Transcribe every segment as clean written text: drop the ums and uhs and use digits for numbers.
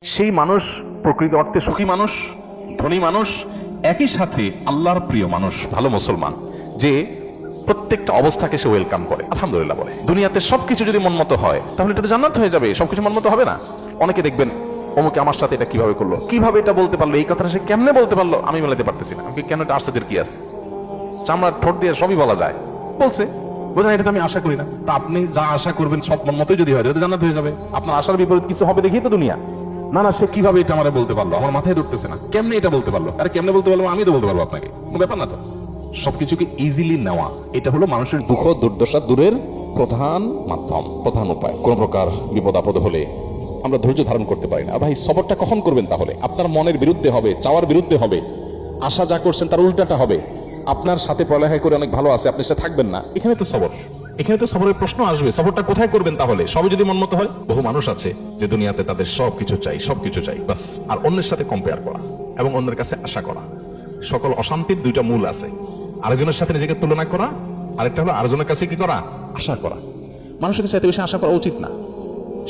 সেই মানুষ প্রকৃত অর্থে সুখী মানুষ, ধনী মানুষ, একই সাথে আল্লাহর প্রিয় মানুষ, ভালো মুসলমান, যে প্রত্যেকটা অবস্থাকে সে ওয়েলকাম করে, আলহামদুলিল্লাহ বলে। দুনিয়াতে সবকিছু যদি মন মতো হয় তাহলে এটা তো জান্নাত হয়ে যাবে। সবকিছু মন মতো হবে না। অনেকে দেখবেন অমুকে আমার সাথে এটা কিভাবে করলো, কিভাবে এটা বলতে পারলো, এই কথাটা সে কেমনে বলতে পারলো, আমি মেলাতে পারতেছি না। কেন এটা আশ্চর্যের কি আছে? চামড়ার ঠোঁট দিয়ে সবই বলা যায়, বলছে বোঝেন, এটা তো আমি আশা করি না। তা আপনি যা আশা করবেন সব মন মতোই যদি হয় তাহলে জান্নাত হয়ে যাবে। আপনার আশার বিপরীত কিছু হবে দেখি তো দুনিয়া। না না, সে কিভাবে এটা আমারে বলতে পারলো, আমার মাথায় ঢুকতেছে না, কেমনে এটা বলতে পারলো। আরে কেমনে বলতে পারলো, আমি তো বলতে পারবো আপনাকে, কোনো ব্যাপার না তো। সবকিছুকে ইজিলি নেওয়া, এটা হলো মানুষের দুঃখ দুর্দশা দূরের প্রধান মাধ্যম, প্রধান উপায়। কোন প্রকার বিপদ আপদ হলে আমরা ধৈর্য ধারণ করতে পারি না। ভাই সবরটা কখন করবেন? তাহলে আপনার মনের বিরুদ্ধে হবে, চাওয়ার বিরুদ্ধে হবে, আশা যা করছেন তার উল্টাটা হবে। আপনার সাথে পড়ালেখা করে অনেক ভালো আছে, আপনি সাথে থাকবেন না, এখানে তো সবর, এখানে তো সবরের প্রশ্ন আসবে। সবরটা কোথায় করবেন তাহলে? সবই যদি মন মতো হয়। বহু মানুষ আছে যে দুনিয়াতে তাদের সবকিছু চাই, সবকিছু চাই বাস, আর অন্যের সাথে কম্পেয়ার করা এবং অন্যের কাছে আশা করা। সকল অশান্তির দুইটা মূল আছে, আরেকজনের সাথে নিজেকে তুলনা করা, আরেকটা হলো আরেকজনের কাছে কি করা, আশা করা। মানুষের কাছে এত বেশি আশা করা উচিত না।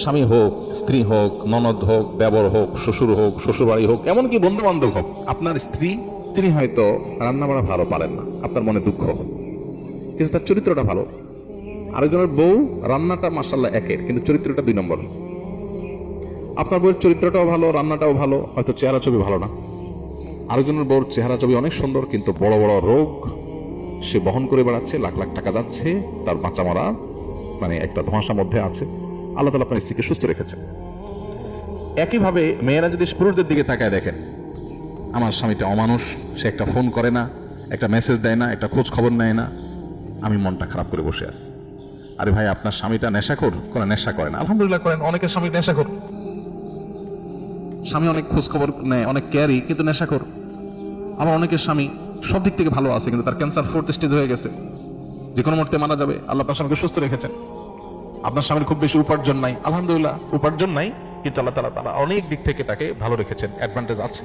স্বামী হোক, স্ত্রী হোক, ননদ হোক, দেবর হোক, শ্বশুর হোক, শ্বশুরবাড়ি হোক, এমনকি বন্ধু বান্ধব হোক। আপনার স্ত্রী, তিনি হয়তো রান্না বাড়া ভালো পারেন না, আপনার মনে দুঃখ, কিন্তু তার চরিত্রটা ভালো। আরেকজনের বউ রান্নাটা মাশাআল্লাহ একের, কিন্তু চরিত্রটা 2 নম্বর। আপনার বউয়ের চরিত্রটাও ভালো, রান্নাটাও ভালো, হয়তো চেহারা ছবি ভালো না। আরেকজনের বউর চেহারা ছবি অনেক সুন্দর, কিন্তু বড় বড় রোগ সে বহন করে বেড়াচ্ছে, লাখ লাখ টাকা যাচ্ছে, তার বাঁচা মারা মানে একটা ধোঁয়াশার মধ্যে আছে। আল্লাহ তাআলা আপনার স্ত্রীকে সুস্থ রেখেছেন। একইভাবে মেয়েরা যদি পুরুষদের দিকে তাকায় দেখেন, আমার স্বামীটা অমানুষ, সে একটা ফোন করে না, একটা মেসেজ দেয় না, একটা খোঁজ খবর নেয় না, আমি মনটা খারাপ করে বসে আছি। আরে ভাই, আপনার স্বামীটা নেশাখোর? কোনো নেশা করেন, আলহামদুলিল্লাহ করেন। অনেকের স্বামী নেশাখোর, স্বামী অনেক খোঁজ খবর নেয়, অনেক কেয়ারি, কিন্তু নেশাখোর। আবার অনেকের স্বামী সব দিক থেকে ভালো আছে, কিন্তু তার ক্যান্সার 4th স্টেজ হয়ে গেছে, যে কোনো মুহূর্তে মারা যাবে। আল্লাহ আপনার স্বামীকে সুস্থ রেখেছেন। আপনার স্বামীর খুব বেশি উপার্জন নাই, আলহামদুলিল্লাহ উপার্জন নাই, কিন্তু আল্লাহ তাআলা অনেক দিক থেকে তাকে ভালো রেখেছেন, অ্যাডভান্টেজ আছে।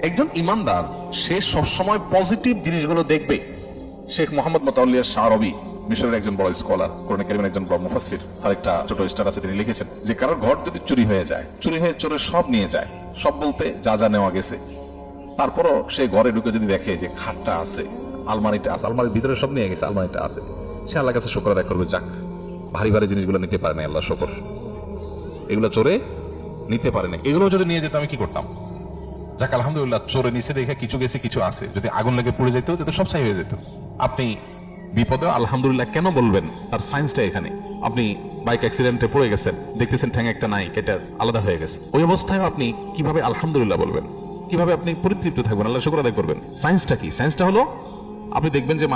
একজন ইমানদার সে সবসময় পজিটিভ জিনিসগুলো দেখবে। শেখ মোহাম্মদ মুতাওয়াল্লিয়া শাহরবি, মিশরের একজন বড় স্কলার, কোরআনে কারীমের একজন বড় মুফাসসির, তার একটা ছোট স্ট্যাটাসে তিনি লিখেছেন যে কারোর ঘর যদি চুরি হয়ে যায়, চুরি হয়ে চোরে সব নিয়ে যায়, সব বলতে যা যা নেওয়া গেছে, তারপরও সে ঘরে ঢুকে যদি দেখে যে খাটটা আছে, আলমারিটা আছে, আলমারির ভিতরে সব নিয়ে গেছে, আলমারিটা আছে, সে আল্লাহর কাছে শুকর আদায় করবে, যাক ভারী ভারী জিনিসগুলো নিতে পারে না, আল্লাহ শুকর, এগুলো চোরে নিতে পারে না। এগুলো যদি নিয়ে যেত আমি কি করতাম? যাক আলহামদুলিল্লাহ, চোরে নিচে দেখে কিছু গেছে, কিছু আছে, যদি আগুন লেগে পড়ে যেত তো সব ছাই হয়ে যেত। আপনি বিপদে আলহামদুলিল্লাহ কেন বলবেন, তার সায়েন্সটা এখানে। আপনি বাইক অ্যাক্সিডেন্টে পড়ে গেছেন, দেখতেছেন ঠ্যাং একটা নাই, এটা আলাদা হয়ে গেছে, ওই অবস্থায় আপনি কিভাবে আলহামদুলিল্লাহ বলবেন? কিভাবে আপনি পরিতৃপ্ত থাকবেন, আল্লাহ শুকর আদায় করবেন? সায়েন্সটা কি? সায়েন্সটা হলো আপনি দেখবেন যে